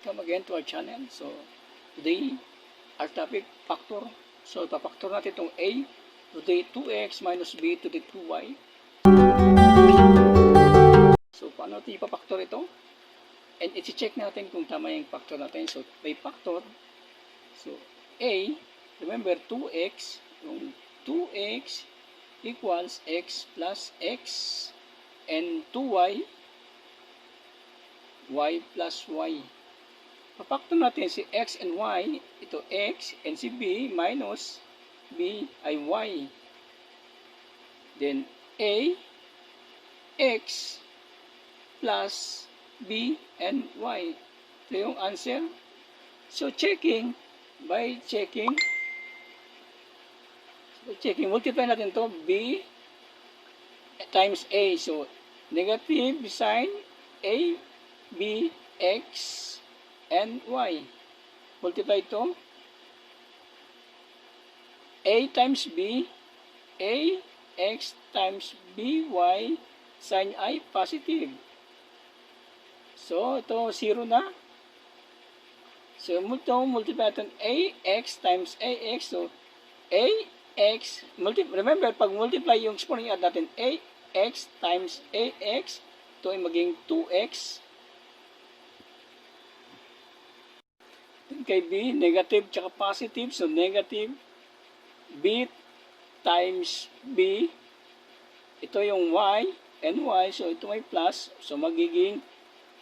Welcome again to our channel. So, today, our topic, factor. So, ipapactor natin itong A to the 2x minus B to the 2y. So, paano natin ipapactor ito? And iti-check natin kung tama yung factor natin. So, may factor. So, A, remember 2x, yung 2x equals x plus x, and 2y, y plus y. Papakto natin si x and y, ito x, and si b minus b ay y. Then a, x, plus b and y. Ito yung answer. So by checking, multiply natin to b times a. So negative sign a, b, x, and y. Multiply ito. A times b, a, x times b, y, sign ay positive. So, ito 0 na. So, multiply natin a, x times a, x. So, a, x, remember, pag multiply yung exponent, add natin a, x times a, x. Ito ay maging 2x. Kay b, negative tsaka positive. So, negative b times b. Ito yung y and y. So, ito may plus. So, magiging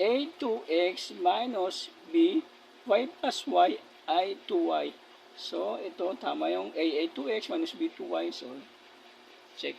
a 2x minus b, y plus y ay 2y. So, ito tama yung a 2x minus b 2y. So, check.